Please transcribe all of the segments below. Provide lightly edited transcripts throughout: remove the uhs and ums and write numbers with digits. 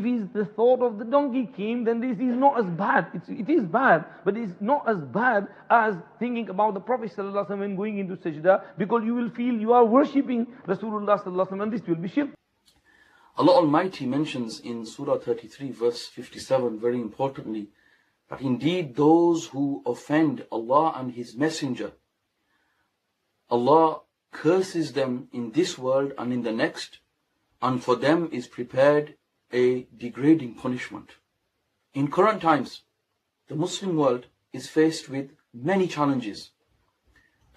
if the thought of the donkey came, then this is not as bad. It is bad, but it's not as bad as thinking about the Prophet ﷺ when going into sajda, because you will feel you are worshipping Rasulullah ﷺ, and this will be shirk. Allah Almighty mentions in Surah 33 verse 57 very importantly that indeed those who offend Allah and His Messenger, Allah curses them in this world and in the next, and for them is prepared a degrading punishment. In current times, the Muslim world is faced with many challenges.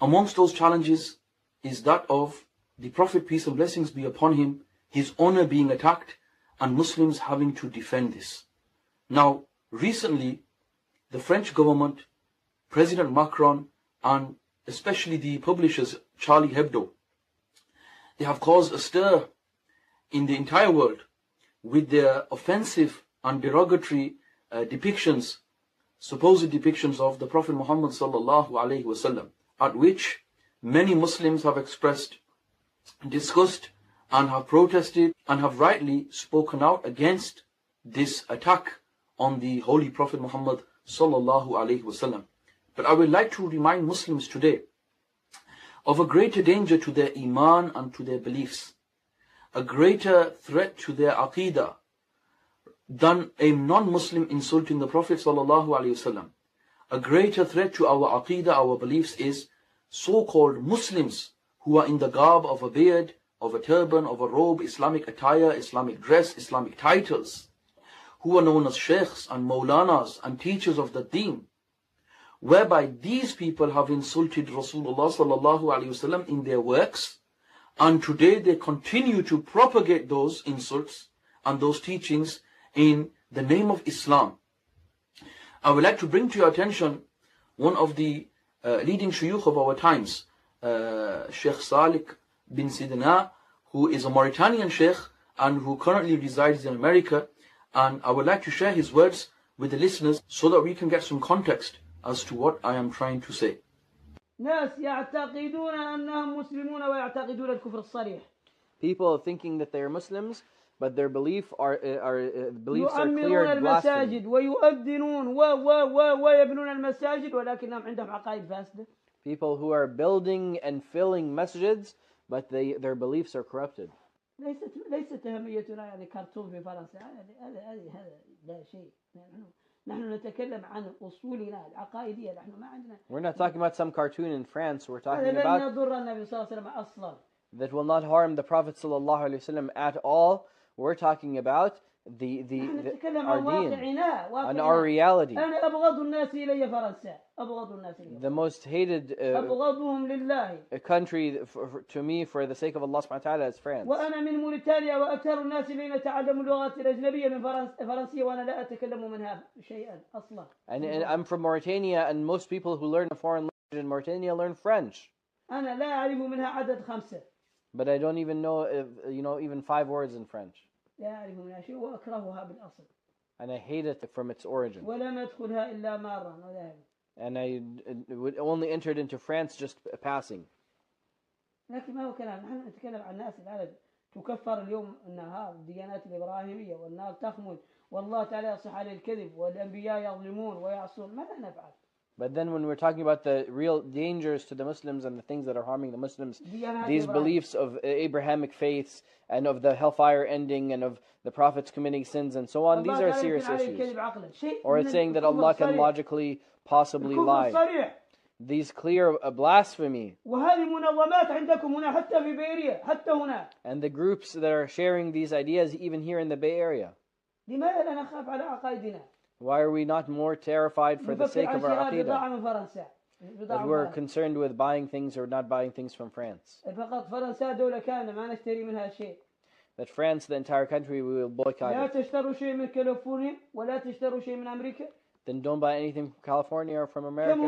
Amongst those challenges is that of the Prophet, peace and blessings be upon him, his honor being attacked, and Muslims having to defend this. Now, recently, the French government, President Macron, and especially the publishers Charlie Hebdo, they have caused a stir in the entire world with their offensive and derogatory depictions, supposed depictions of the Prophet Muhammad sallallahu alaihi wasallam, at which many Muslims have expressed disgust and have protested and have rightly spoken out against this attack on the Holy Prophet Muhammad sallallahu alaihi wasallam. But I would like to remind Muslims today of a greater danger to their iman and to their beliefs, a greater threat to their aqidah than a non-Muslim insulting the Prophet sallallahu alaihi wasallam. A greater threat to our aqidah, our beliefs, is so-called Muslims who are in the garb of a beard, of a turban, of a robe, Islamic attire, Islamic dress, Islamic titles, who are known as sheikhs and maulanas and teachers of the deen, whereby these people have insulted Rasulullah sallallahu alaihi wasallam in their works, and today they continue to propagate those insults and those teachings in the name of Islam. I would like to bring to your attention one of the leading shuyukh of our times, Sheikh Salih bin Sidna, who is a Mauritanian sheikh and who currently resides in America. And I would like to share his words with the listeners so that we can get some context as to what I am trying to say. People thinking that they are Muslims, but their beliefs are clear blasphemy. People who are building and filling masjids, but their beliefs are corrupted. ليست أهميتنا يعني كرتون في فرنسا، هذا لا شيء. نحن نتكلم عن أصولنا العقائدية. نحن ما عندنا. We're not talking about some cartoon in France. We're talking about يضر النبي صلى الله عليه وسلم أصلا. That will not harm the Prophet sallallahu alaihi wasallam at all. We're talking about our deen and our reality. أنا أبغض الناس إلي فرنسا. The most hated country to me for the sake of Allah subhanahu wa ta'ala is France. وأنا من موريتانيا وأكثر الناس اللي يتعلموا اللغات الأجنبية من فرنسية وأنا لا أتكلم منها شيئا أصلا. And I'm from Mauritania, and most people who learn a foreign language in Mauritania learn French. أنا لا أعرف منها عدد 5. But I don't even know even 5 words in French. لا أعرف منها شيء وأكرهها بالأصل. And I hate it from its origin. ولم أدخلها إلا مرة وذهب. And I only entered into France just passing. لكن ما هو كلام، نحن نتكلم عن الناس العدد تكفر اليوم النهار الديانات الإبراهيمية والنار تخمد والله تعالى يصح عليه الكذب والأنبياء يظلمون ويعصون. ماذا نفعل؟ But then when we're talking about the real dangers to the Muslims and the things that are harming the Muslims, these beliefs of Abrahamic faiths and of the hellfire ending and of the prophets committing sins and so on, these are serious issues. Or it's saying that Allah can logically possibly lie. These clear blasphemy. And the groups that are sharing these ideas even here in the Bay Area. Why are we not more terrified for the sake of our aqidah? That we're concerned with buying things or not buying things from France. That France, the entire country, we will boycott it. Then don't buy anything from California or from America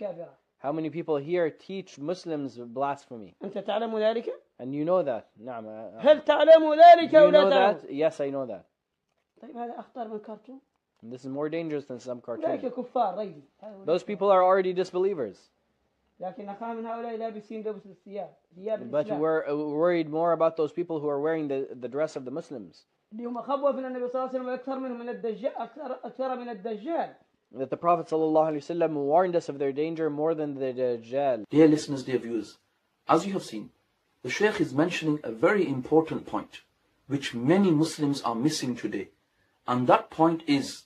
either. How many people here teach Muslims blasphemy? And you know that. Do you know that? Yes, I know that. And this is more dangerous than some cartoons. Those people are already disbelievers. لكن أخاف من هؤلاء لابسين لبس الثياب But الإسلام we're worried more about those people who are wearing the dress of the Muslims. اللي هم خبوا في النبي صلى الله عليه وسلم أكثر منهم من الدجال أكثر من الدجال. That the Prophet ﷺ warned us of their danger more than the Dajjal. Dear listeners, dear viewers, as you have seen, the Shaykh is mentioning a very important point which many Muslims are missing today. And that point is,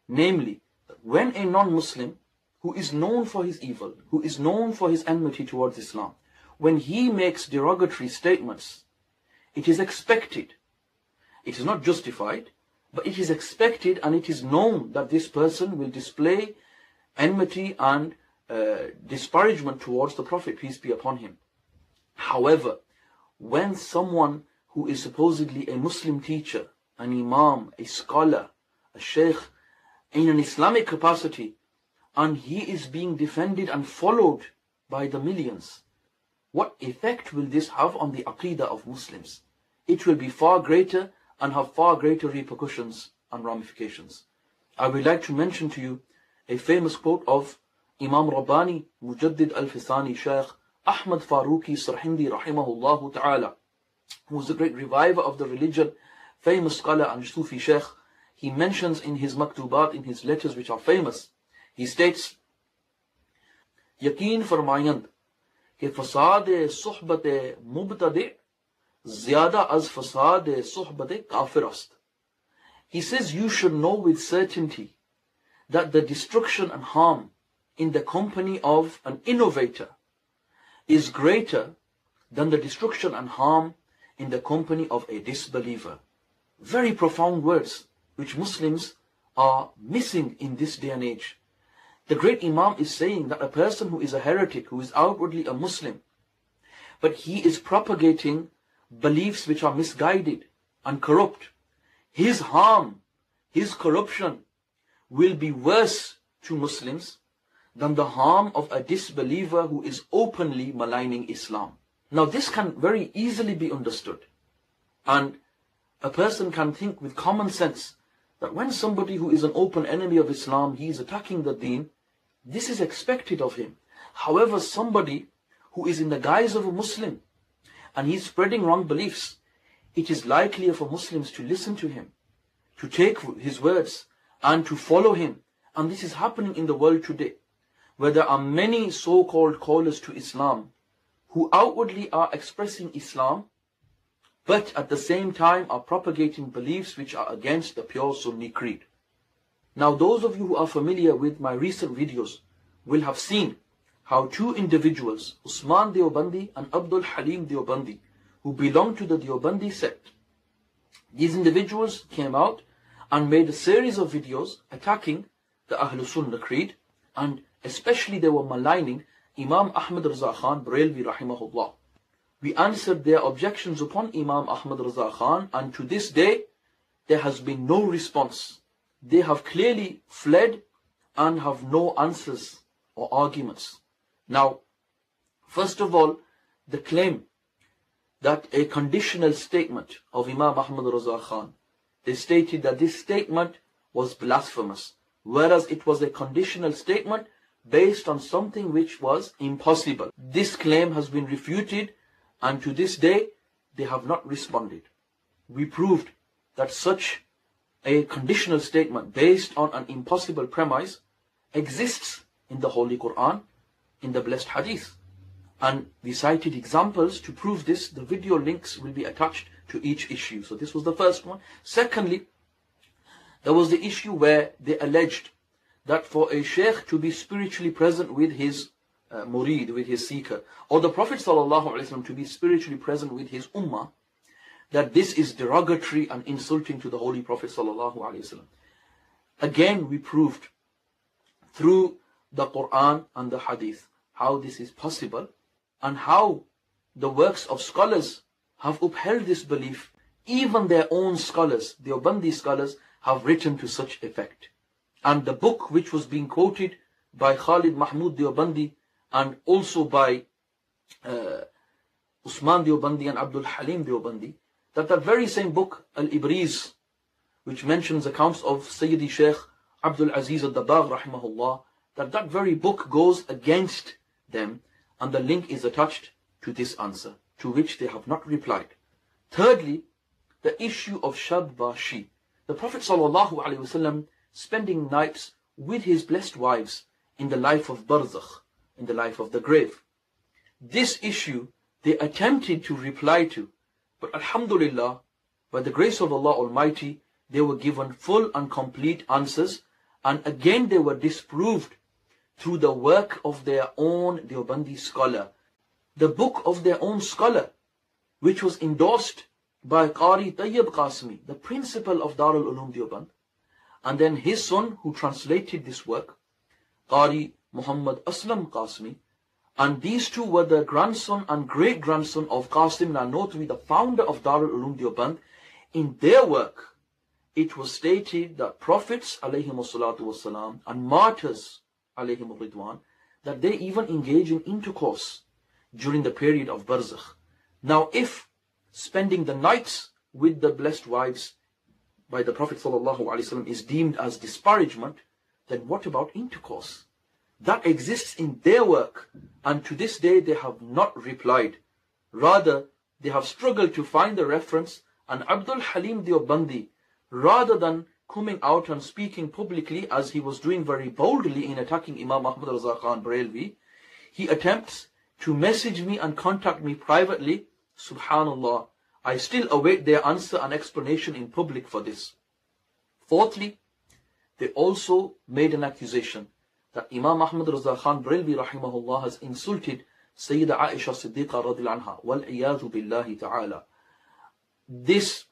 namely, that when a non-Muslim who is known for his evil, who is known for his enmity towards Islam, when he makes derogatory statements, it is expected, it is not justified, but it is expected and it is known that this person will display enmity and disparagement towards the Prophet, peace be upon him. However, when someone who is supposedly a Muslim teacher, an imam, a scholar, a sheikh, in an Islamic capacity, and he is being defended and followed by the millions, what effect will this have on the aqidah of Muslims? It will be far greater and have far greater repercussions and ramifications. I would like to mention to you a famous quote of Imam Rabbani, Mujaddid al-Fisani, Shaykh Ahmad Farooqi Sarhindi rahimahullah ta'ala, who was a great reviver of the religion, famous scholar and Sufi Shaykh. He mentions in his maktubat, in his letters which are famous, he states, Yaqeen farmayand ke fasad suhbat mubtadi' zyada az fasad suhbat kafir ast. He says you should know with certainty that the destruction and harm in the company of an innovator is greater than the destruction and harm in the company of a disbeliever. Very profound words which Muslims are missing in this day and age. The great Imam is saying that a person who is a heretic, who is outwardly a Muslim, but he is propagating beliefs which are misguided and corrupt, his harm, his corruption will be worse to Muslims than the harm of a disbeliever who is openly maligning Islam. Now this can very easily be understood, and a person can think with common sense that when somebody who is an open enemy of Islam, he is attacking the deen, this is expected of him. However, somebody who is in the guise of a Muslim and he is spreading wrong beliefs, it is likelier for Muslims to listen to him, to take his words and to follow him. And this is happening in the world today, where there are many so-called callers to Islam who outwardly are expressing Islam, but at the same time are propagating beliefs which are against the pure Sunni creed. Now those of you who are familiar with my recent videos will have seen how two individuals, Usman Deobandi and Abdul Halim Deobandi, who belong to the Deobandi sect, these individuals came out and made a series of videos attacking the Ahlul Sunnah creed, and especially they were maligning Imam Ahmad Raza Khan Barelvi rahimahullah. We answered their objections upon Imam Ahmad Raza Khan, and to this day there has been no response. They have clearly fled and have no answers or arguments. Now, first of all, the claim that a conditional statement of Imam Ahmad Raza Khan, they stated that this statement was blasphemous, whereas it was a conditional statement based on something which was impossible. This claim has been refuted, and to this day they have not responded. We proved that such a conditional statement based on an impossible premise exists in the Holy Quran, in the blessed Hadith. And we cited examples to prove this. The video links will be attached to each issue. So this was the first one. Secondly, there was the issue where they alleged that for a sheikh to be spiritually present with his murid, with his seeker, or the Prophet ﷺ to be spiritually present with his ummah, that this is derogatory and insulting to the Holy Prophet ﷺ. Again, we proved through the Quran and the Hadith how this is possible, and how the works of scholars have upheld this belief. Even their own scholars, the Deobandi scholars, have written to such effect. And the book which was being quoted by Khalid Mahmoud Deobandi and also by Usman Deobandi and Abdul Halim Deobandi, that very same book, Al-Ibriz, which mentions accounts of Sayyidi Shaykh Abdul Aziz al-Dabagh rahimahullah, that very book goes against them and the link is attached to this answer, to which they have not replied. Thirdly, the issue of Shab Bashi. The Prophet ﷺ spending nights with his blessed wives in the life of Barzakh, in the life of the grave. This issue they attempted to reply to, but Alhamdulillah, by the grace of Allah Almighty, they were given full and complete answers, and again they were disproved through the work of their own Deobandi scholar, the book of their own scholar, which was endorsed by Qari Tayyib Qasmi, the principal of Darul Ulum Deoband, and then his son who translated this work, Qari Muhammad Aslam Qasmi, and these two were the grandson and great-grandson of Qasim Nanotwi, the founder of Darul Ulum Deoband. In their work, it was stated that prophets ﷺ and martyrs ﷺ, that they even engage in intercourse during the period of Barzakh. Now, if spending the nights with the blessed wives by the Prophet ﷺ is deemed as disparagement, then what about intercourse? That exists in their work, and to this day they have not replied. Rather, they have struggled to find the reference, and Abdul Halim Deobandi, rather than coming out and speaking publicly as he was doing very boldly in attacking Imam Ahmad Raza Khan Barelvi, he attempts to message me and contact me privately. Subhanallah, I still await their answer and explanation in public for this. Fourthly, they also made an accusation that Imam Ahmad Raza Khan Barelvi rahimahullah has insulted Sayyida Aisha Siddiqa radhiyallahu anha, wal iyadhu billahi ta'ala. This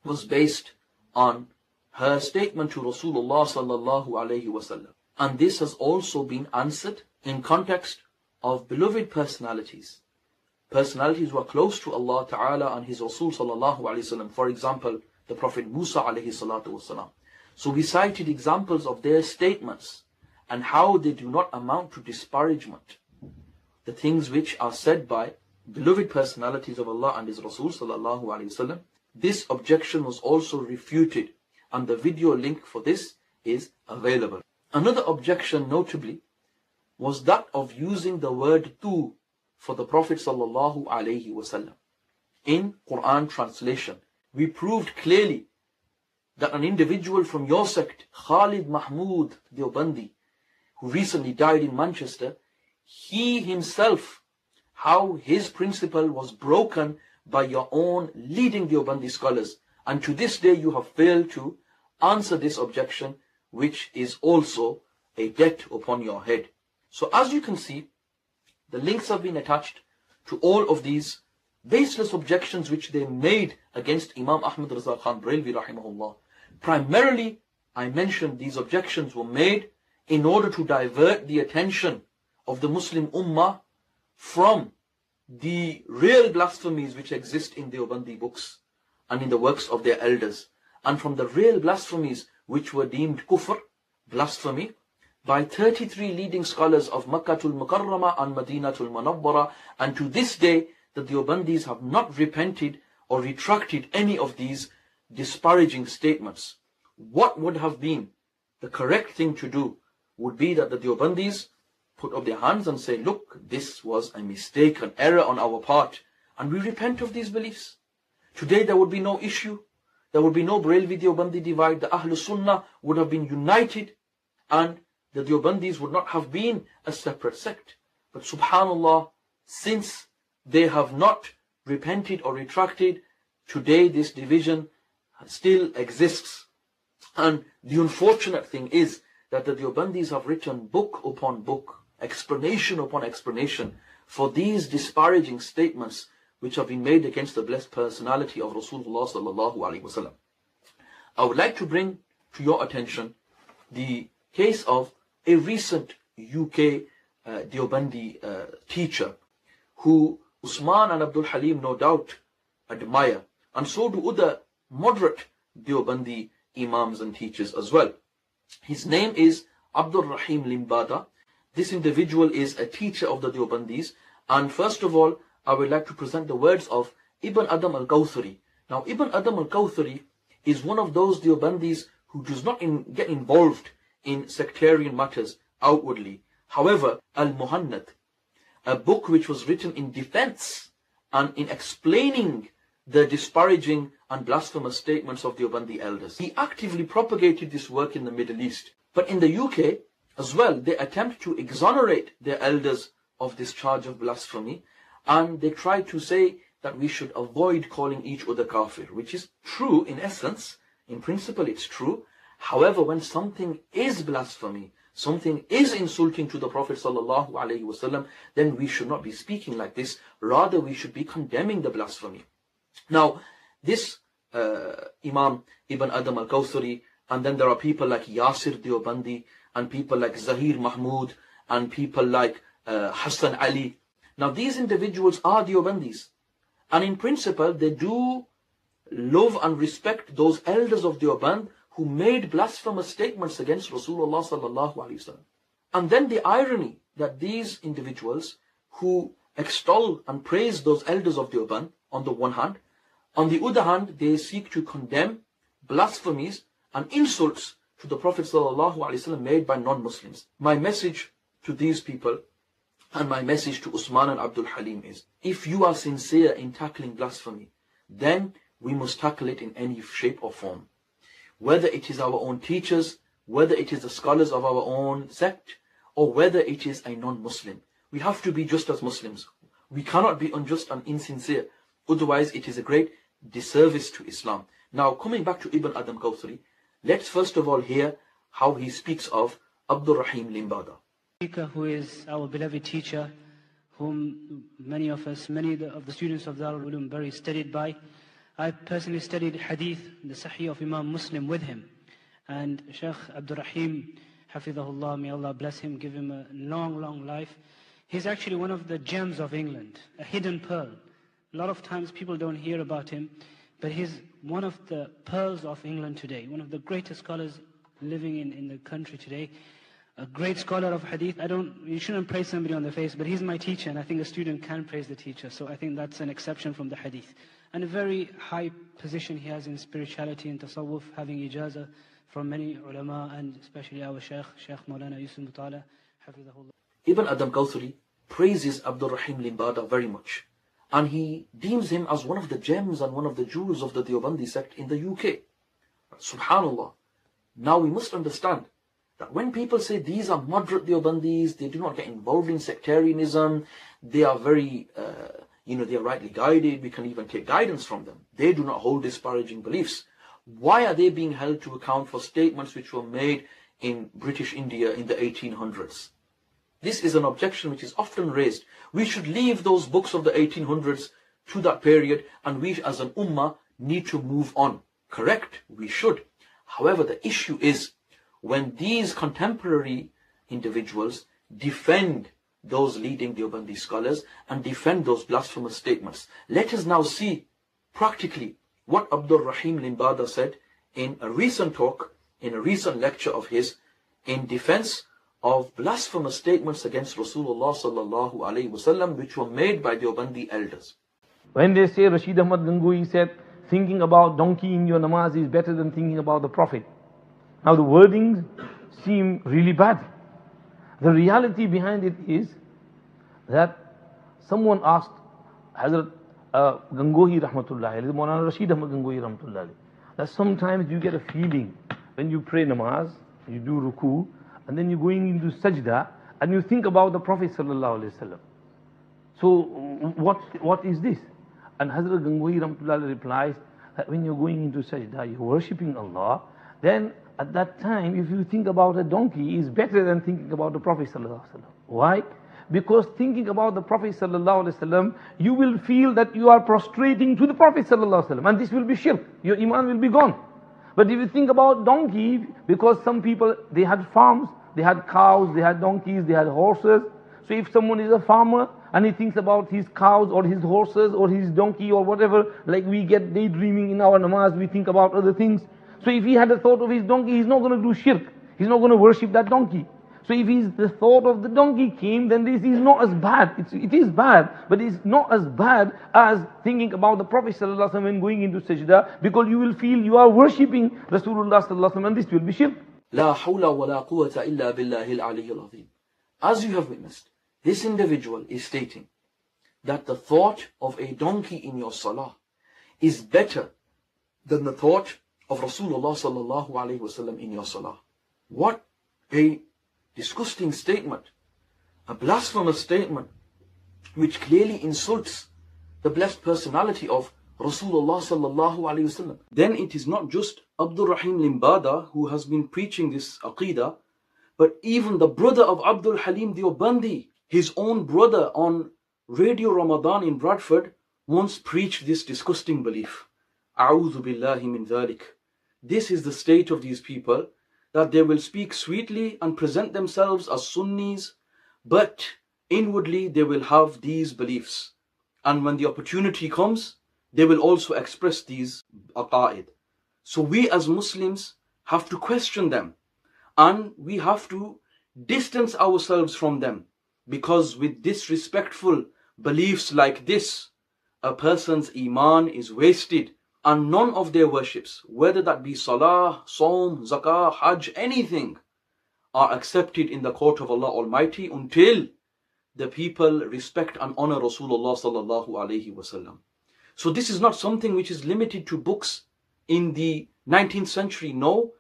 was based on her statement to Rasulullah sallallahu alayhi wasallam, and this has also been answered in context of beloved personalities who are close to Allah Ta'ala and His Rasul sallallahu alayhi wasallam. For example, the Prophet Musa alayhi salatu wasalam. So we cited examples of their statements and how they do not amount to disparagement. The things which are said by beloved personalities of Allah and His Rasul sallallahu alayhi wasallam. This objection was also refuted, and the video link for this is available. Another objection, notably, was that of using the word tu for the Prophet sallallahu alaihi wasallam. In Quran translation, we proved clearly that an individual from your sect, Khalid Mahmood Deobandi, who recently died in Manchester, he himself, how his principle was broken by your own leading Deobandi scholars, and to this day you have failed to answer this objection, which is also a debt upon your head. So as you can see, the links have been attached to all of these baseless objections which they made against Imam Ahmad Raza Khan Barelvi rahimahullah. Primarily, I mentioned these objections were made in order to divert the attention of the Muslim Ummah from the real blasphemies which exist in the Deobandi books and in the works of their elders, and from the real blasphemies which were deemed kufr, blasphemy, by 33 leading scholars of Makkatul Mukarramah and Madinatul Munawwara, and to this day the Deobandis have not repented or retracted any of these disparaging statements. What would have been the correct thing to do would be that the Deobandis put up their hands and say, look, this was a mistake, an error on our part, and we repent of these beliefs. Today there would be no issue, there would be no Barelvi Deobandi divide, the Ahlul Sunnah would have been united, and the Deobandis would not have been a separate sect. But subhanallah, since they have not repented or retracted, today this division still exists. And the unfortunate thing is that the Deobandis have written book upon book, explanation upon explanation for these disparaging statements which have been made against the blessed personality of Rasulullah sallallahu alaihi wasallam. I would like to bring to your attention the case of a recent UK Deobandi teacher who Usman and Abdul Halim no doubt admire, and so do other moderate Deobandi imams and teachers as well. His name is Abdul Rahim Limbada. This individual is a teacher of the Deobandis, and first of all I would like to present the words of Ibn Adam al-Kawthari. Now Ibn Adam al-Kawthari is one of those Deobandis who does not get involved in sectarian matters outwardly. However, Al-Muhannad a book which was written in defense and in explaining the disparaging and blasphemous statements of the Deobandi elders. He actively propagated this work in the Middle East. But in the UK as well, they attempt to exonerate their elders of this charge of blasphemy, and they try to say that we should avoid calling each other kafir, which is true in essence. In principle, it's true. However, when something is blasphemy, something is insulting to the Prophet ﷺ, then we should not be speaking like this. Rather, we should be condemning the blasphemy. Now, this Imam Ibn Adam al-Kawthari, and then there are people like Yasir Deobandi, and people like Zahir Mahmood, and people like Hassan Ali. Now, these individuals are Deobandis. And in principle, they do love and respect those elders of Deoband who made blasphemous statements against Rasulullah sallallahu alaihi wasallam. And then the irony that these individuals who extol and praise those elders of Deoband on the one hand, on the other hand, they seek to condemn blasphemies and insults to the Prophet sallallahu alaihi wasallam made by non-Muslims. My message to these people and my message to Usman and Abdul Halim is, if you are sincere in tackling blasphemy, then we must tackle it in any shape or form. Whether it is our own teachers, whether it is the scholars of our own sect, or whether it is a non-Muslim. We have to be just as Muslims. We cannot be unjust and insincere. Otherwise, it is a great disservice to Islam. Now, coming back to Ibn Adam Kawthari, let's first of all hear how he speaks of Abdul Rahim Limbada. Who is our beloved teacher, whom many of the students of Darul Ulum very studied by. I personally studied Hadith, the Sahih of Imam Muslim with him. And Shaykh Abdul Rahim, Hafidhahullah, may Allah bless him, give him a long, long life. He's actually one of the gems of England, a hidden pearl. A lot of times people don't hear about him, but he's one of the pearls of England today, one of the greatest scholars living in the country today. A great scholar of Hadith. You shouldn't praise somebody on the face, but he's my teacher, and I think a student can praise the teacher. So I think that's an exception from the Hadith. And a very high position he has in spirituality and tasawwuf, having ijazah from many ulama, and especially our Shaykh Maulana Yusuf Mutala, Hafidhahullah. Ibn Adam Kawthari praises Abdul Rahim Limbada very much. And he deems him as one of the gems and one of the jewels of the Deobandi sect in the UK. Subhanallah. Now we must understand that when people say these are moderate Deobandis, they do not get involved in sectarianism, they are very, they are rightly guided, we can even take guidance from them. They do not hold disparaging beliefs. Why are they being held to account for statements which were made in British India in the 1800s? This is an objection which is often raised. We should leave those books of the 1800s to that period, and we as an ummah need to move on. Correct? We should. However, the issue is, when these contemporary individuals defend those leading Deobandi scholars and defend those blasphemous statements, let us now see practically what Abdul Rahim Limbada said in a recent talk, in a recent lecture of his, in defense of blasphemous statements against Rasulullah sallallahu alaihi wasallam, which were made by Deobandi elders. When they say, Rashid Ahmad Gangohi said, thinking about donkey in your namaz is better than thinking about the Prophet. Now the wordings seem really bad. The reality behind it is that someone asked Hazrat Gangohi Rahmatullahi, Maulana Rashid Ahmad Gangohi Rahmatullahi, that sometimes you get a feeling when you pray namaz, you do ruku, and then you're going into sajda, and you think about the Prophet Sallallahu Alaihi Wasallam. So what is this? And Hazrat Gangohi Rahmatullahi replies that when you're going into sajda, you're worshipping Allah, then at that time, if you think about a donkey, is better than thinking about the Prophet Sallallahu Alaihi Wasallam. Why? Because thinking about the Prophet Sallallahu Alaihi Wasallam, you will feel that you are prostrating to the Prophet Sallallahu Alaihi Wasallam, and this will be shirk. Your iman will be gone. But if you think about donkey, because some people, they had farms, they had cows, they had donkeys, they had horses. So if someone is a farmer and he thinks about his cows or his horses or his donkey or whatever, like we get daydreaming in our namaz, we think about other things. So if he had a thought of his donkey, he's not going to do shirk. He's not going to worship that donkey. So if the thought of the donkey came, then this is not as bad. It is bad, but it's not as bad as thinking about the Prophet ﷺ when going into sajda, because you will feel you are worshipping Rasulullah ﷺ, and this will be shirk. La hawla wa la quwwata illa billahi al-aliyyil azim. As you have witnessed, This individual is stating that the thought of a donkey in your salah is better than the thought of Rasulullah sallallahu alaihi wasallam in your salah. What a disgusting statement, a blasphemous statement, which clearly insults the blessed personality of Rasulullah sallallahu alaihi wasallam. Then it is not just Abdul Rahim Limbada who has been preaching this aqidah, but even the brother of Abdul Halim Deobandi, his own brother on Radio Ramadan in Bradford, once preached this disgusting belief. A'udhu billahi min dhalik. This is the state of these people, that they will speak sweetly and present themselves as Sunnis, but inwardly they will have these beliefs. And when the opportunity comes, they will also express these aqa'id. So we as Muslims have to question them, and we have to distance ourselves from them, because with disrespectful beliefs like this, a person's iman is wasted, and none of their worships, whether that be salah, saum, zakah, hajj, anything, are accepted in the court of Allah Almighty until the people respect and honor Rasulullah sallallahu alaihi wasallam. So this is not something which is limited to books in the 19th century. No,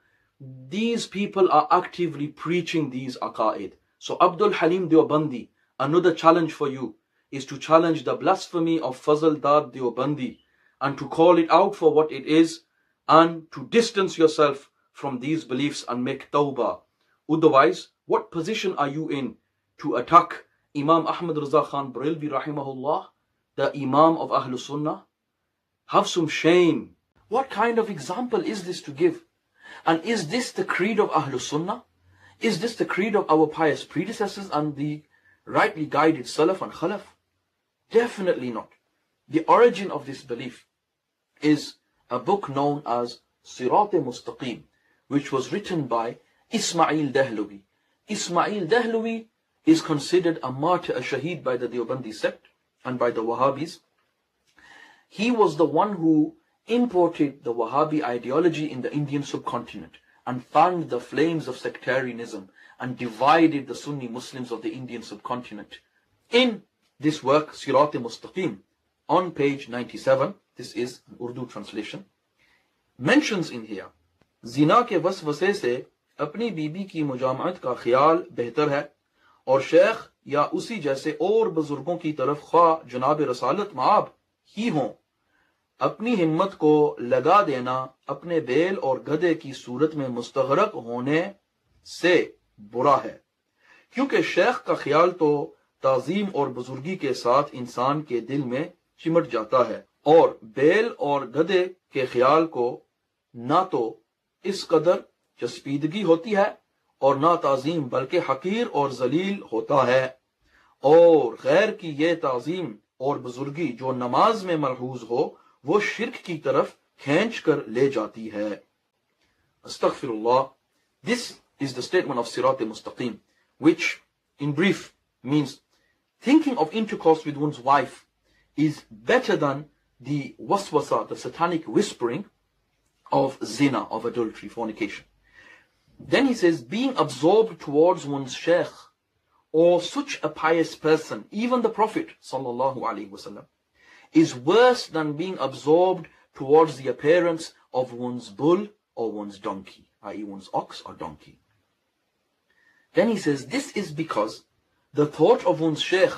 these people are actively preaching these aqa'id. So Abdul Halim Deobandi, another challenge for you is to challenge the blasphemy of Fazl Dad Deobandi, and to call it out for what it is, and to distance yourself from these beliefs and make tawbah. Otherwise, what position are you in to attack Imam Ahmad Raza Khan Barilvi rahimahullah, the Imam of Ahlul Sunnah? Have some shame. What kind of example is this to give? And is this the creed of Ahlul Sunnah? Is this the creed of our pious predecessors and the rightly guided Salaf and Khalaf? Definitely not. The origin of this belief is a book known as Sirat-e-Mustaqim, which was written by Ismail Dahlawi. Ismail Dahlawi is considered a martyr, a shaheed by the Deobandi sect and by the Wahhabis. He was the one who imported the Wahhabi ideology in the Indian subcontinent and fanned the flames of sectarianism and divided the Sunni Muslims of the Indian subcontinent. In this work, Sirat-e-Mustaqim, on page 97, this is an Urdu translation, mentions in here, zina ke waswase se apni bibi ki mujama'at ka khayal behtar hai, और शेख या उसी जैसे और बुजुर्गों की तरफ ख्वाह जनाब रसालत माब ही हों, अपनी हिम्मत को लगा देना अपने बैल और गधे की सूरत में मुस्तगरक होने से बुरा है, क्योंकि शेख का ख्याल तो ताजीम और बुजुर्गी के साथ इंसान के दिल में चिमट जाता है, और बैल और गधे के ख्याल को ना तो इस कदर चस्पीदगी होती है और ना ताजीम, बल्कि हकीर और जलील होता है, और गैर की ये ताजीम और बुजुर्गी जो नमाज में मलहूज हो वो शिर्क की तरफ खींच कर ले जाती है. Astaghfirullah. This is the statement of Sirat-e-Mustaqim, which in brief means thinking of intercourse with one's wife is better than the waswasa, the satanic whispering of zina, of adultery, fornication. Then he says, being absorbed towards one's sheikh or such a pious person, even the Prophet sallallahu alaihi wasallam, is worse than being absorbed towards the appearance of one's bull or one's donkey, i.e. one's ox or donkey. Then he says, this is because the thought of one's sheikh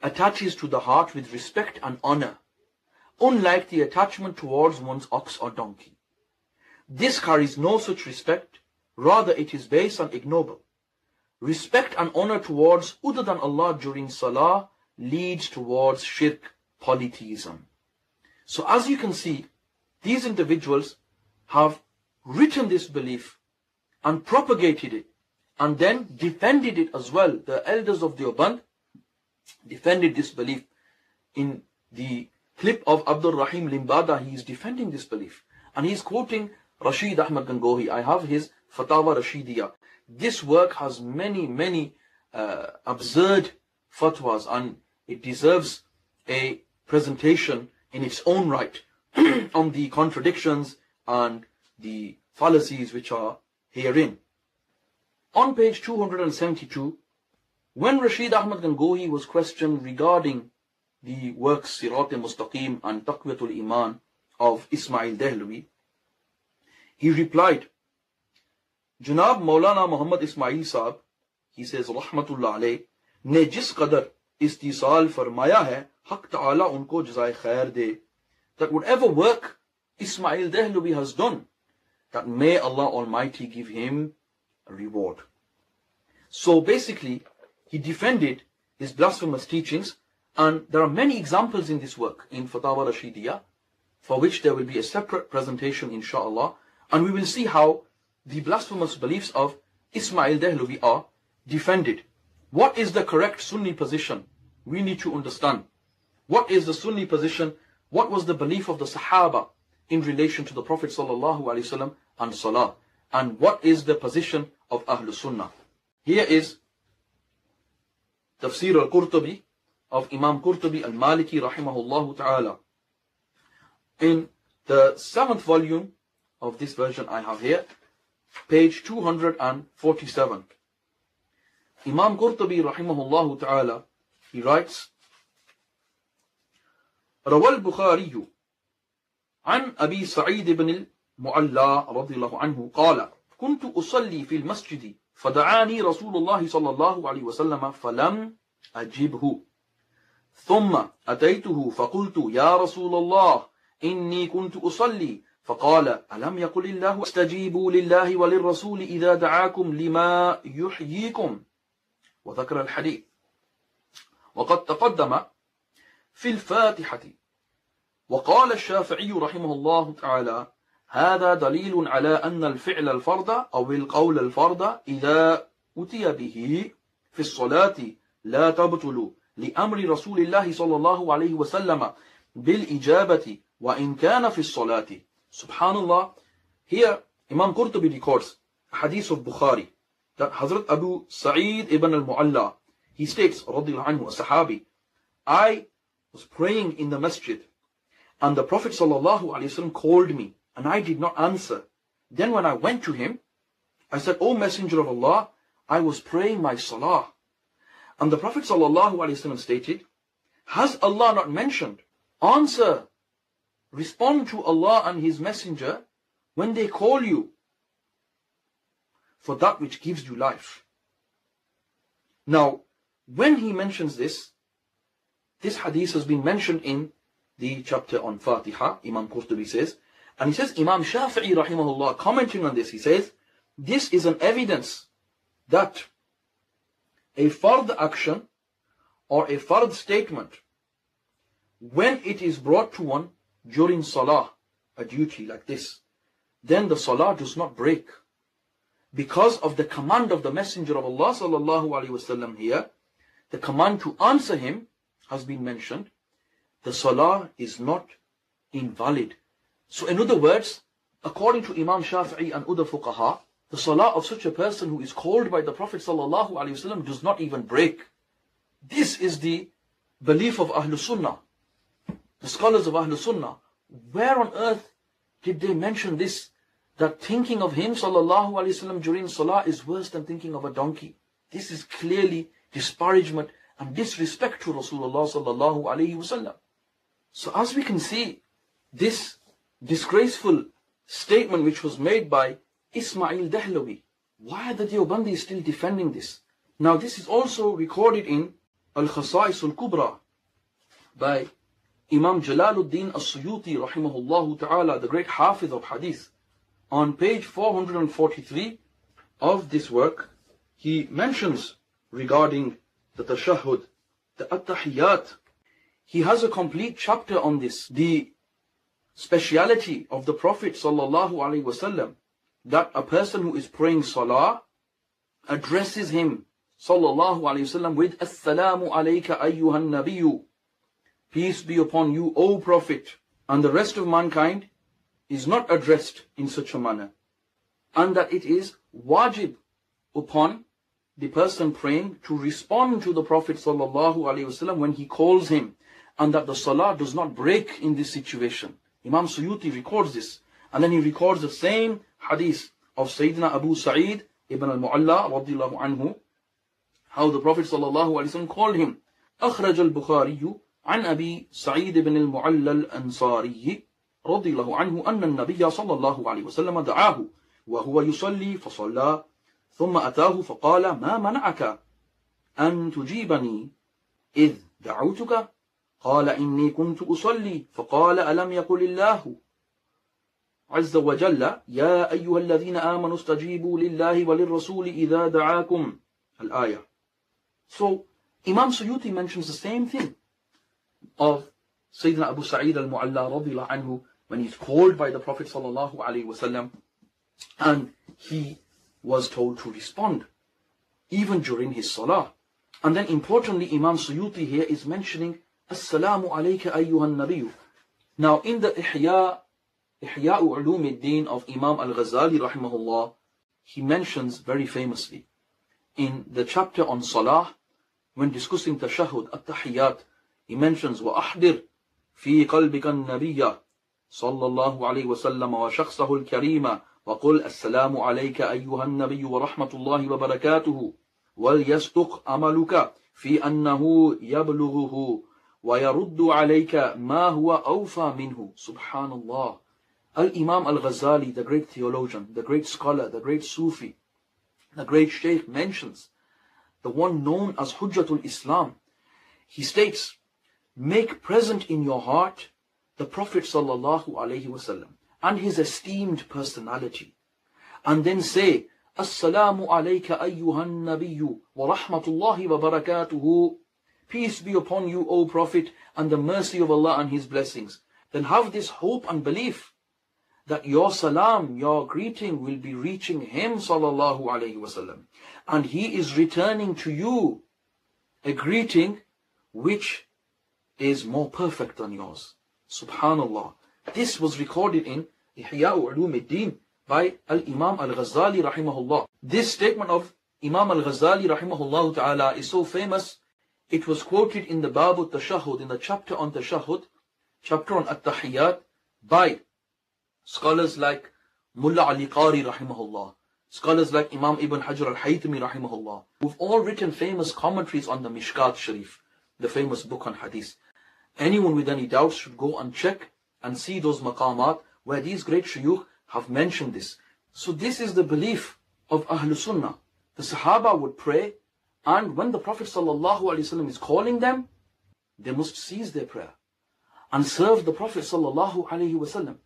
attaches to the heart with respect and honor, unlike the attachment towards one's ox or donkey. This carries no such respect, rather it is base and ignoble. Respect and honor towards other than Allah during salah leads towards shirk, polytheism. So as you can see, these individuals have written this belief and propagated it and then defended it as well. The elders of Deoband defended this belief. In the clip of Abdul Rahim Limbada, he is defending this belief and he is quoting Rashid Ahmad Gangohi. I have his Fatawa Rashidiyah. This work has many absurd fatwas and it deserves a presentation in its own right on the contradictions and the fallacies which are herein. On page 272, When Rashid Ahmad Gangohi was questioned regarding the works Sirat-e-Mustaqim and Taqwiyatul Iman of Ismail Dehlawi, he replied, Junab Maulana Muhammad Ismail Saab, he says, Rahmatullah alayh, ne jis qadar istisal farmaya hai, Haq Ta'ala unko jazai khair de. That whatever work Ismail Dehlawi has done, that may Allah Almighty give him a reward. So basically, he defended his blasphemous teachings, and there are many examples in this work, in Fatawa Rashidiyah, for which there will be a separate presentation, inshallah, and we will see how the blasphemous beliefs of Ismail Dehlawi are defended. What is the correct Sunni position? We need to understand. What is the Sunni position? What was the belief of the Sahaba in relation to the Prophet ﷺ and Salah? And what is the position of Ahlul Sunnah? Here is Tafsir al-Qurtubi of Imam Qurtubi al-Maliki rahimahullah ta'ala. In the 7th volume of this version I have here, page 247. Imam Qurtubi rahimahullah ta'ala, he writes, روى البخاري عن أبي سعيد بن المعلى رضي الله عنه قال كنت أصلي في المسجد فدعاني رسول الله صلى الله عليه وسلم فلم أجبه ثم أتيته فقلت يا رسول الله إني كنت أصلي فقال ألم يقل الله استجيبوا لله وللرسول إذا دعاكم لما يحييكم وذكر الحديث وقد تقدم في الفاتحة. وقال الشافعي رحمه الله تعالى هذا دليل على أن الفعل الفرد أو القول الفرد إذا أتي به في الصلاة لا تبطل لأمر رسول الله صلى الله عليه وسلم بالإجابة وإن كان في الصلاة. Subhanallah, here Imam Qurtubi records a hadith of Bukhari that Hazrat Abu Sa'id ibn al-Mu'alla, he states, radiyallahu anhu, a sahabi, I was praying in the masjid and the Prophet sallallahu alaihi wasallam called me and I did not answer. Then when I went to him, I said, O Messenger of Allah, I was praying my salah. And the Prophet sallallahu alaihi wasallam stated, has Allah not mentioned? Answer, respond to Allah and His Messenger when they call you for that which gives you life. Now, when he mentions this hadith has been mentioned in the chapter on Fatiha, Imam Qurtubi says, and he says, Imam Shafi'i rahimahullah, commenting on this, he says, this is an evidence that a fard action or a fard statement, when it is brought to one during salah, a duty like this, then the salah does not break. Because of the command of the Messenger of Allah sallallahu alaihi wasallam here, the command to answer him has been mentioned, the salah is not invalid. So in other words, according to Imam Shafi'i and other fuqaha, the salah of such a person who is called by the Prophet sallallahu alaihi wasallam does not even break. This is the belief of Ahlul Sunnah, the scholars of Ahlul Sunnah. Where on earth did they mention this? That thinking of him sallallahu alaihi wasallam during salah is worse than thinking of a donkey. This is clearly disparagement and disrespect to Rasulullah sallallahu alaihi wasallam. So as we can see, this disgraceful statement which was made by Ismail Dehlawi, why are the Deobandis still defending this? Now this is also recorded in Al-Khasa'is Al-Kubra by Imam Jalaluddin As-Suyuti rahimahullah ta'ala, the great Hafiz of Hadith. On page 443 of this work, he mentions regarding the tashahhud, the at-tahiyyat. He has a complete chapter on this, the speciality of the Prophet sallallahu alaihi wasallam, that a person who is praying salah addresses him sallallahu alaihi wasallam with assalamu alayka ayyuhan nabiyyu, peace be upon you, O Prophet, and the rest of mankind is not addressed in such a manner, and that it is wajib upon the person praying to respond to the Prophet sallallahu alaihi wasallam when he calls him, and that the salah does not break in this situation. Imam Suyuti records this, and then he records the same hadith of Sayyidina Abu Sa'id ibn al-Mu'alla radiyallahu anhu, how the Prophet ﷺ called him. أخرج البخاري عن أبي سعيد بن المعلى الأنصاري رضي الله عنه أن النبي صلى الله عليه وسلم دعاه وهو يصلي فصلى ثم أتاه فقال ما منعك أن تجيبني إذ دعوتك قال إني كنت أصلي فقال ألم يقل الله عز وجل يا أيها الذين آمنوا استجيبوا لله وللرسول إذا دعاكم الآية. So Imam Suyuti mentions the same thing of Sayyidina Abu Sa'id al-Mu'alla radiyallahu anhu when he's called by the Prophet sallallahu alaihi wasallam and he was told to respond even during his salah. And then importantly, Imam Suyuti here is mentioning Assalamu alayka ayyuhan nabiyyu. Now in the Ihya'u Ulumuddin of Imam al-Ghazali rahimahullah, he mentions very famously in the chapter on salah, when discussing tashahhud at-tahiyyat, he mentions وَأَحْدِرْ فِي قَلْبِكَ النَّبِيَّ صلى الله عليه وسلم وشخصه الكريم وقل السلام عليك أيها النبي ورحمة الله وبركاته وليصدق أملك في أنه يبلغه ويرد عليك ما هو أوفى منه. Subhanallah. Al-Imam al-Ghazali, the great theologian, the great scholar, the great Sufi, the great Shaykh mentions the one known as Hujjatul Islam. He states, make present in your heart the Prophet sallallahu alaihi wasallam and his esteemed personality, and then say, Assalamu alayka ayyuhan nabiyyu wa rahmatullahi wa barakatuhu. Peace be upon you, O Prophet, and the mercy of Allah and his blessings. Then have this hope and belief that your salam, your greeting will be reaching him sallallahu alayhi wasallam, and he is returning to you a greeting which is more perfect than yours. Subhanallah. This was recorded in Ihya'u Ulumuddin by Al-Imam Al-Ghazali rahimahullah. This statement of Imam Al-Ghazali rahimahullah ta'ala is so famous, it was quoted in the Babu Tashahhud, in the chapter on Tashahhud, chapter on At-Tahiyyat, by scholars like Mullah Ali Qari rahimahullah, scholars like Imam Ibn Hajar al-Haytami rahimahullah, who've all written famous commentaries on the Mishkat Sharif, the famous book on Hadith. Anyone with any doubts should go and check and see those maqamat where these great shuyukh have mentioned this. So this is the belief of Ahlul Sunnah. The Sahaba would pray, and when the Prophet ﷺ is calling them, they must cease their prayer and serve the Prophet ﷺ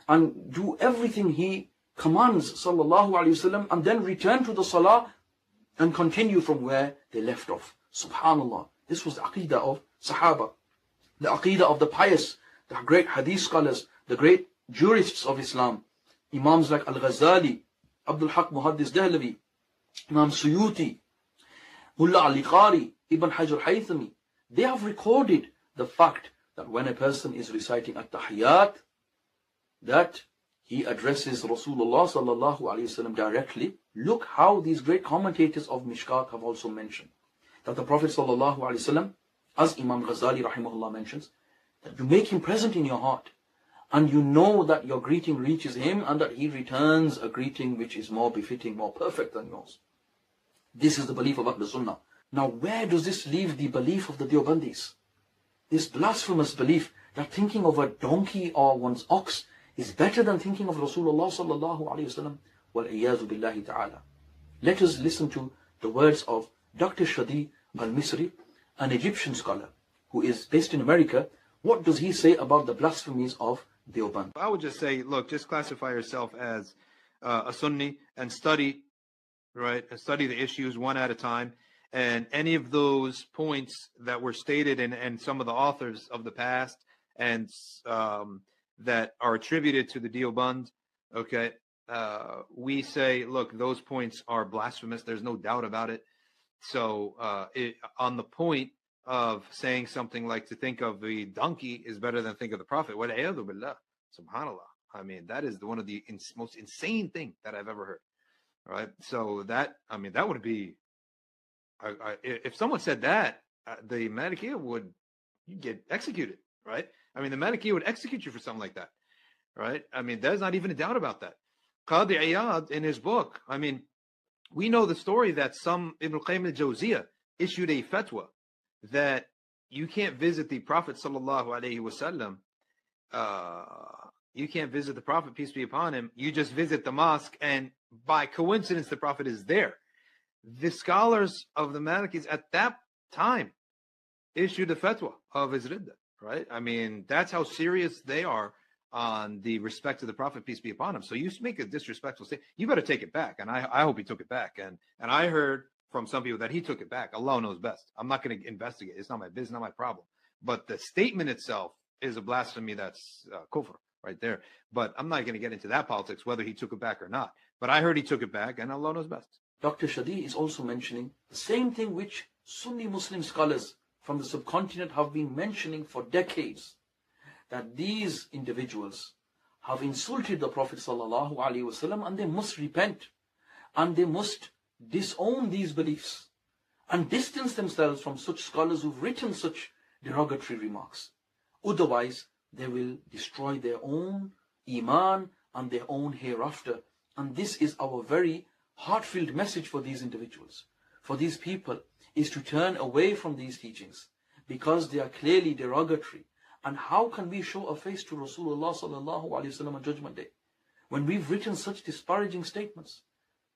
and do everything he commands ﷺ, and then return to the salah and continue from where they left off. Subhanallah. This was the aqidah of Sahaba, the aqidah of the pious, the great hadith scholars, the great jurists of Islam, Imams like Al-Ghazali, Abdul Haq Muhaddis Dahlavi, Imam Suyuti, Mullah Ali Qari, Ibn Hajar Haythami. They have recorded the fact that when a person is reciting At-Tahiyyat, that he addresses Rasulullah sallallahu alayhi wasallam directly. Look how these great commentators of Mishkat have also mentioned that the Prophet sallallahu alayhi wasallam, as Imam Ghazali rahimahullah mentions, that you make him present in your heart, and you know that your greeting reaches him, and that he returns a greeting which is more befitting, more perfect than yours. This is the belief of Ahlul Sunnah. Now where does this leave the belief of the Deobandis? This blasphemous belief that thinking of a donkey or one's ox is better than thinking of Rasulullah sallallahu alayhi wasallam. Wal-iyadhu billahi ta'ala. Let us listen to the words of Dr. Shadi al-Misri, an Egyptian scholar who is based in America. What does he say about the blasphemies of Deoband? I would just say, look, just classify yourself as a Sunni and study, right? And study the issues one at a time. And any of those points that were stated in some of the authors of the past and that are attributed to the Deoband, okay, we say, look, those points are blasphemous. There's no doubt about it. So on the point of saying something like to think of the donkey is better than think of the Prophet, wal-iyadhu billah, subhanallah. I mean, that is one of the most insane thing that I've ever heard. All right. So that, I mean, that would be, if someone said that, the Malikiya would get executed, right? I mean, the Malikiya would execute you for something like that, right? I mean, there's not even a doubt about that. Qadi Iyad in his book, I mean, We know the story that some Ibn Qayyim al-Jawziyah issued a fatwa that you can't visit the Prophet sallallahu alaihi wasallam. You can't visit the Prophet, peace be upon him. You just visit the mosque, and by coincidence, the Prophet is there. The scholars of the Malikis at that time issued a fatwa of his ridda, right? I mean, that's how serious they are on the respect of the Prophet, peace be upon him. So you make a disrespectful statement, you better take it back. And I hope he took it back. And I heard from some people that he took it back. Allah knows best. I'm not going to investigate. It's not my business, not my problem. But the statement itself is a blasphemy that's kufr right there. But I'm not going to get into that politics, whether he took it back or not. But I heard he took it back, and Allah knows best. Dr. Shadi is also mentioning the same thing which Sunni Muslim scholars from the subcontinent have been mentioning for decades, that these individuals have insulted the Prophet sallallahu alaihi wasallam, and they must repent, and they must disown these beliefs and distance themselves from such scholars who've written such derogatory remarks. Otherwise, they will destroy their own iman and their own hereafter. And this is our very heartfelt message for these individuals, for these people, is to turn away from these teachings because they are clearly derogatory. And how can we show a face to Rasulullah sallallahu alaihi wasallam on Judgment Day when we've written such disparaging statements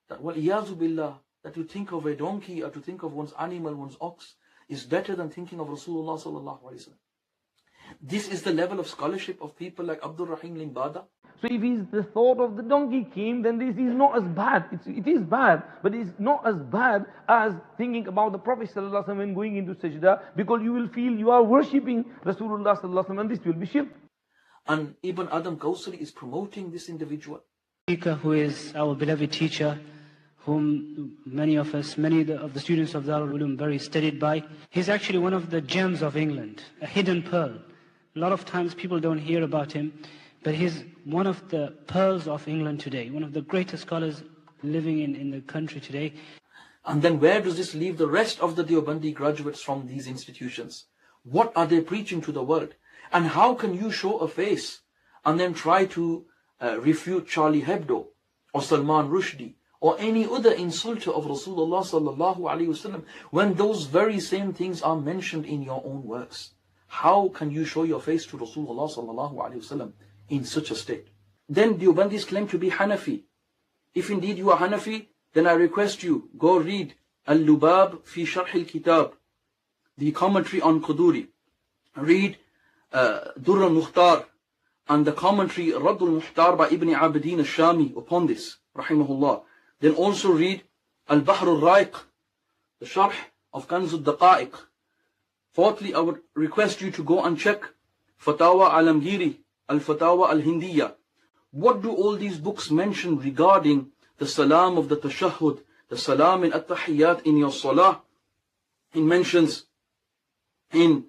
that, wal-iyazu billah, that to think of a donkey or to think of one's animal, one's ox, is better than thinking of Rasulullah sallallahu alaihi wasallam? This is the level of scholarship of people like Abdul Rahim Limbada. So if he's the thought of the donkey king, then this is not as bad. It is bad, but it's not as bad as thinking about the Prophet ﷺ when going into sajda, because you will feel you are worshipping Rasulullah ﷺ, and this will be shirk. And Ibn Adam Kawsari is promoting this individual, Who is our beloved teacher, whom many of the students of Darul Ulum very studied by. He's actually one of the gems of England, a hidden pearl. A lot of times people don't hear about him, but he's one of the pearls of England today, one of the greatest scholars living in the country today. And then where does this leave the rest of the Deobandi graduates from these institutions? What are they preaching to the world? And how can you show a face and then try to refute Charlie Hebdo or Salman Rushdie or any other insulter of Rasulullah sallallahu alaihi wasallam when those very same things are mentioned in your own works? How can you show your face to Rasulullah sallallahu alaihi wasallam in such a state? Then Deobandis claim to be Hanafi. If indeed you are Hanafi, then I request you, go read Al-Lubab fi Sharh al-Kitab, the commentary on Quduri. Read Durr al-Mukhtar and the commentary Radd al-Muhtar by Ibn Abidin al-Shami upon this, rahimahullah. Then also read Al-Bahr al-Raiq, the Sharh of Kanz al-Daqa'iq. Fourthly, I would request you to go and check Fatawa Alamgiri, Al-Fatawa Al-Hindiyya. What do all these books mention regarding the salam of the tashahhud, the salam in at-tahiyyat in your salah? It mentions in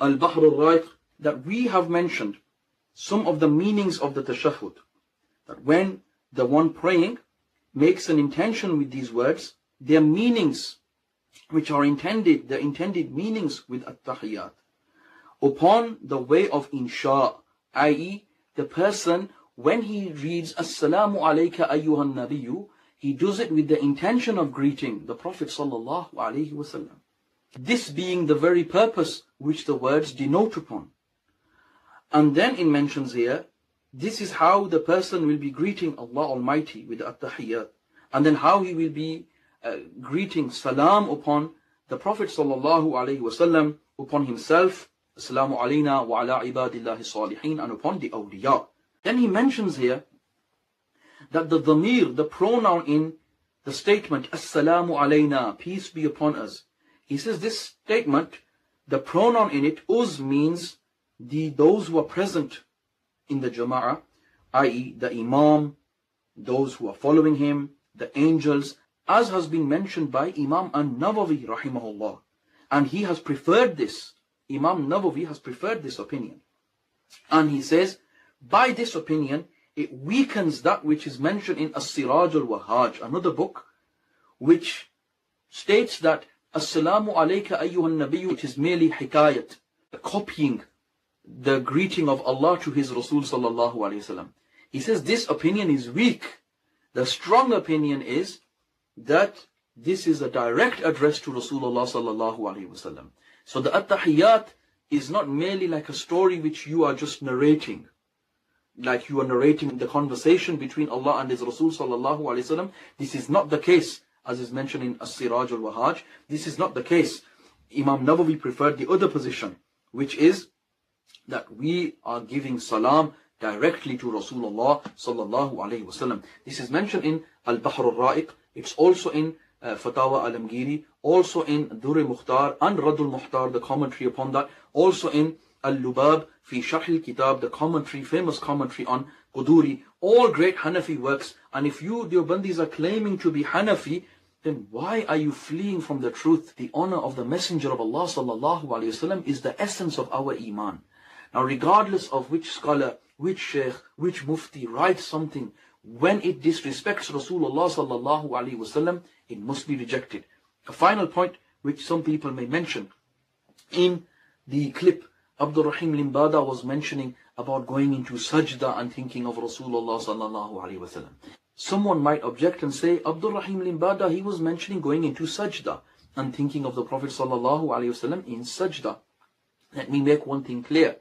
Al-Bahr al-Raiq that we have mentioned some of the meanings of the tashahhud. That when the one praying makes an intention with these words, their meanings which are intended, the intended meanings with at-tahiyyat, upon the way of insha, i.e. the person, when he reads Assalamu alayka ayyuhan nabiyyu, he does it with the intention of greeting the Prophet sallallahu alaihi wasallam. This being the very purpose which the words denote upon. And then it mentions here, this is how the person will be greeting Allah Almighty with at-tahiyyat, and then how he will be greeting salam upon the Prophet sallallahu alaihi wasallam, upon himself, Assalamu alayna wa ala ibadillahi salihin, and upon the awliya. Then he mentions here that the dhamir, the pronoun in the statement Assalamu alayna, peace be upon us. He says this statement, the pronoun in it, us, means those who are present in the jama'ah, i.e. the imam, those who are following him, the angels, as has been mentioned by Imam An-Nawawi rahimahullah. And he has preferred this. Imam Nawawi has preferred this opinion. And he says, by this opinion, it weakens that which is mentioned in As-Siraj al-Wahhaj, another book, which states that Assalamu alayka ayyuhan nabiyyu, it is merely hikayat, copying the greeting of Allah to His Rasul sallallahu alayhi wasallam. He says this opinion is weak. The strong opinion is that this is a direct address to Rasulullah sallallahu alaihi wasallam. So the At-Tahiyyat is not merely like a story which you are just narrating, like you are narrating the conversation between Allah and His Rasul sallallahu alaihi wasallam. This is not the case, as is mentioned in As-Siraj al-Wahaj. This is not the case. Imam Nawawi preferred the other position, which is that we are giving salam directly to Rasulullah sallallahu alaihi wasallam. This is mentioned in Al-Bahr al-Ra'iq. It's also in Fatawa al-Amgiri, also in Durr al-Mukhtar and Radd al-Muhtar, the commentary upon that, also in Al-Lubab fi Sharh al-Kitab, the commentary, famous commentary on Quduri, all great Hanafi works. And if you, Deobandis, are claiming to be Hanafi, then why are you fleeing from the truth? The honor of the Messenger of Allah sallallahu alaihi wasallam is the essence of our Iman. Now, regardless of which scholar, which sheikh, which mufti writes something, when it disrespects Rasulullah sallallahu alaihi wasallam, it must be rejected. A final point which some people may mention. In the clip, Abdul Rahim Limbada was mentioning about going into sajda and thinking of Rasulullah sallallahu alaihi wasallam. Someone might object and say, Abdul Rahim Limbada, he was mentioning going into sajda and thinking of the Prophet sallallahu alaihi wasallam in sajda. Let me make one thing clear.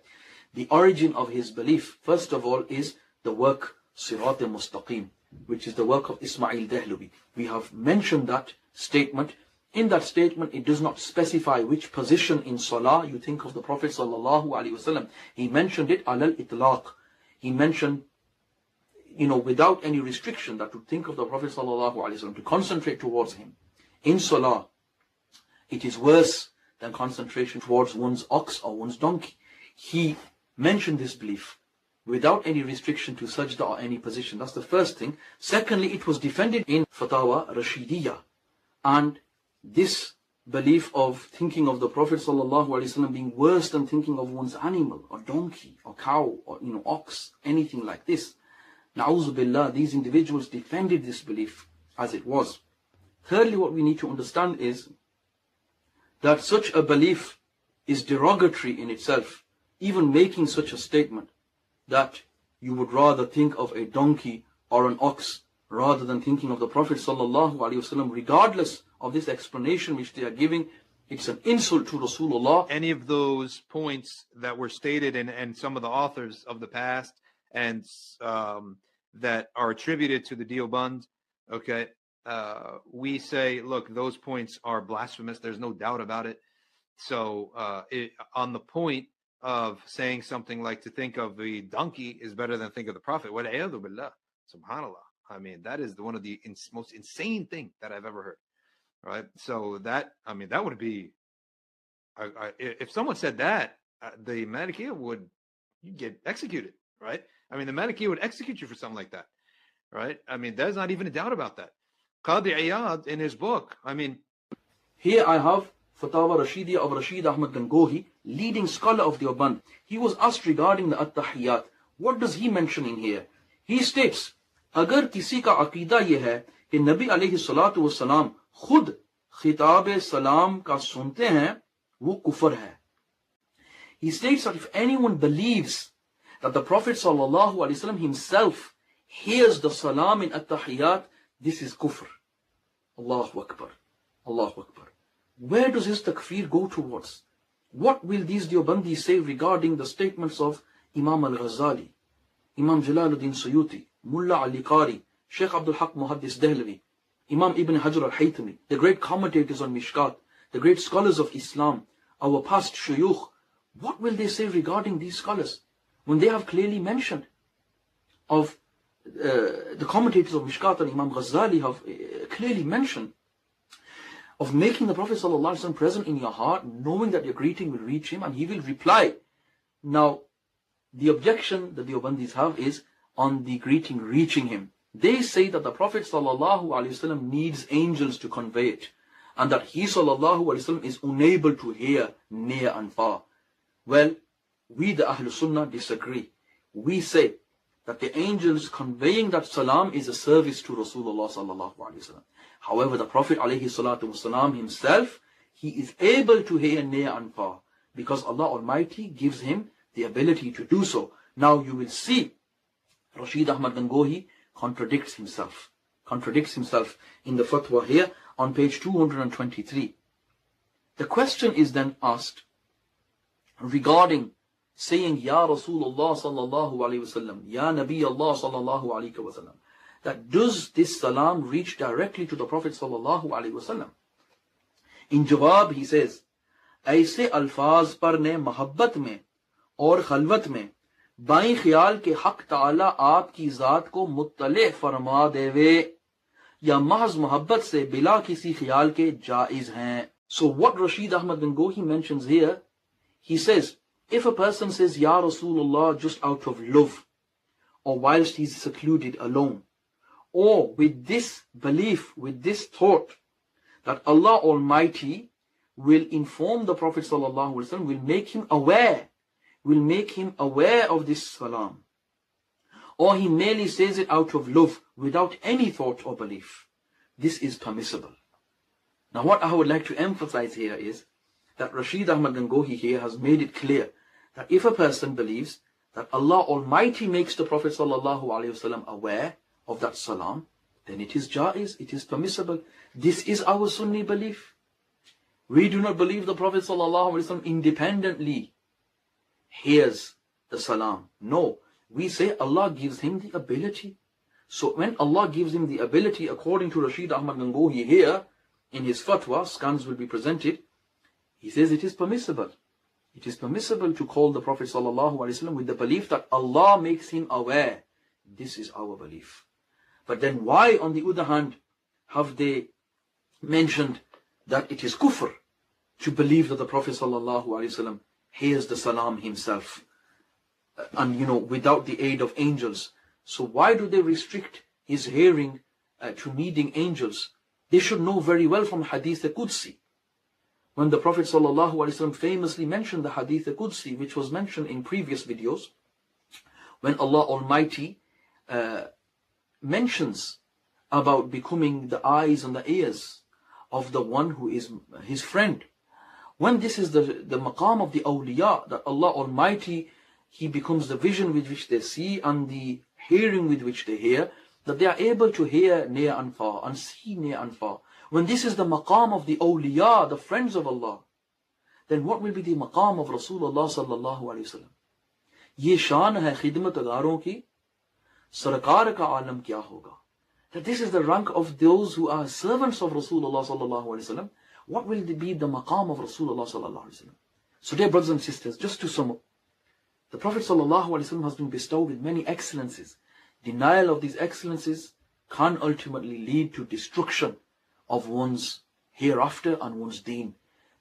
The origin of his belief, first of all, is the work Sirat al-Mustaqim, which is the work of Ismail Dehlubi. We have mentioned that statement. In that statement, it does not specify which position in Salah you think of the Prophet sallallahu alaihi wasallam. He mentioned it alal itlaq. He mentioned, without any restriction, that to think of the Prophet sallallahu alaihi wasallam, to concentrate towards him in Salah, it is worse than concentration towards one's ox or one's donkey. He mentioned this belief without any restriction to sajda or any position. That's the first thing. Secondly, it was defended in Fatawa Rashidiyah. And this belief of thinking of the Prophet ﷺ being worse than thinking of one's animal or donkey or cow or ox, anything like this. Na'udhu billah, these individuals defended this belief as it was. Thirdly, what we need to understand is that such a belief is derogatory in itself. Even making such a statement that you would rather think of a donkey or an ox rather than thinking of the Prophet ﷺ, regardless of this explanation which they are giving, it's an insult to Rasulullah. Any of those points that were stated in some of the authors of the past and that are attributed to the Deoband, okay, we say, look, those points are blasphemous. There's no doubt about it. So on the point of saying something like to think of the donkey is better than think of the Prophet, wal'iyadhu billah, subhanallah. I mean, that is one of the most insane thing that I've ever heard, right? So that would be, if someone said that, the Malikiya would get executed, right? I mean, the Malikiya would execute you for something like that, right? I mean, there's not even a doubt about that. Qadi Iyad in his book, Here I have Fatawa Rashidiyah of Rashid Ahmad Gangohi, leading scholar of Deoband. He was asked regarding the At-Tahiyyat. What does he mention in here? He states, अगर किसी का अकीदा ये है कि नबी अलैहि सलातु वस्सलाम खुद खिताब सलाम का सुनते हैं, वो कुफर है. He states that if anyone believes that the Prophet sallallahu alaihi wasallam himself hears the salam in At-Tahiyyat, this is kufr. Allahu Akbar. Allahu Akbar. Where does his takfir go towards? What will these Deobandis say regarding the statements of Imam al-Ghazali, Imam Jalaluddin Suyuti, Mullah Ali Qari, Sheikh Abdul Haq Muhaddis Dehlavi, Imam Ibn Hajar al-Haytami, the great commentators on Mishkat, the great scholars of Islam, our past shuyukh? What will they say regarding these scholars when they have clearly mentioned of the commentators of Mishkat and Imam Ghazali have clearly mentioned of making the Prophet ﷺ present in your heart, knowing that your greeting will reach him and he will reply. Now, the objection that the Deobandis have is on the greeting reaching him. They say that the Prophet ﷺ needs angels to convey it, and that he ﷺ is unable to hear near and far. Well, we the Ahlul Sunnah disagree. We say that the angels conveying that salam is a service to Rasulullah ﷺ. However, the Prophet ﷺ himself, he is able to hear near and far, because Allah Almighty gives him the ability to do so. Now you will see Rashid Ahmad Gangohi contradicts himself. contradicts himself in the fatwa here on page 223. The question is then asked regarding saying Ya Rasulullah sallallahu alayhi wasallam, Ya Nabi Allah sallallahu alayhi wasallam, that does this salam reach directly to the Prophet sallallahu alayhi wasallam? In jawab he says, ऐसे अल्फाज पर ने मोहब्बत में और खलवत में by ख्याल के हक ताला आपकी जात को मुत्तले फरमा देवे या महज मोहब्बत से बिला किसी ख्याल के जायज हैं. So what Rashid Ahmad Gangohi mentions here, he says, if a person says Ya Rasulullah just out of love, or whilst he's secluded alone, or with this belief, with this thought that Allah Almighty will inform the Prophet sallallahu alaihi wasallam, will make him aware of this salam, or he merely says it out of love without any thought or belief, this is permissible. Now what I would like to emphasize here is that Rashid Ahmad Gangohi here has made it clear that if a person believes that Allah Almighty makes the Prophet sallallahu alaihi wasallam aware of that salam, then it is jaiz, it is permissible. This is our Sunni belief. We do not believe the Prophet sallallahu alaihi wasallam independently hears the salam. No, we say Allah gives him the ability. So when Allah gives him the ability, according to Rashid Ahmad Gangohi here, in his fatwa, scans will be presented, he says it is permissible. It is permissible to call the Prophet sallallahu alaihi wasallam with the belief that Allah makes him aware. This is our belief. But then why, on the other hand, have they mentioned that it is kufr to believe that the Prophet sallallahu alaihi wasallam hears the salam himself, and without the aid of angels? So why do they restrict his hearing to needing angels? They should know very well from Hadith Qudsi, when the Prophet sallallahu alaihi wasallam famously mentioned the Hadith Qudsi, which was mentioned in previous videos, when Allah Almighty mentions about becoming the eyes and the ears of the one who is his friend. When this is the maqam of the awliya, that Allah Almighty, He becomes the vision with which they see and the hearing with which they hear, that they are able to hear near and far and see near and far. When this is the maqam of the awliya, the friends of Allah, then what will be the maqam of Rasulullah sallallahu alaihi wasallam? Ye shan hai khidmat agaron ki, sarkar ka alam kya hoga? That this is the rank of those who are servants of Rasulullah sallallahu alaihi wasallam. What will be the maqam of Rasulullah sallallahu alaihi wasallam? So dear brothers and sisters, just to sum up, the Prophet sallallahu alaihi wasallam has been bestowed with many excellences. Denial of these excellences can ultimately lead to destruction of one's hereafter and one's deen.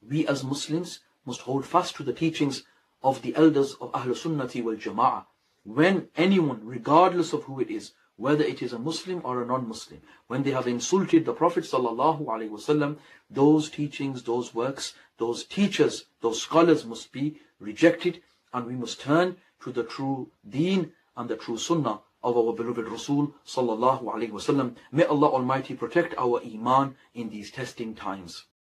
We as Muslims must hold fast to the teachings of the elders of Ahl Sunnati wal Jama'ah. When anyone, regardless of who it is, whether it is a Muslim or a non-Muslim, when they have insulted the Prophet sallallahu alaihi wasallam, those teachings, those works, those teachers, those scholars must be rejected, and we must turn to the true deen and the true sunnah of our beloved Rasul sallallahu alaihi wasallam. May Allah Almighty protect our iman in these testing times.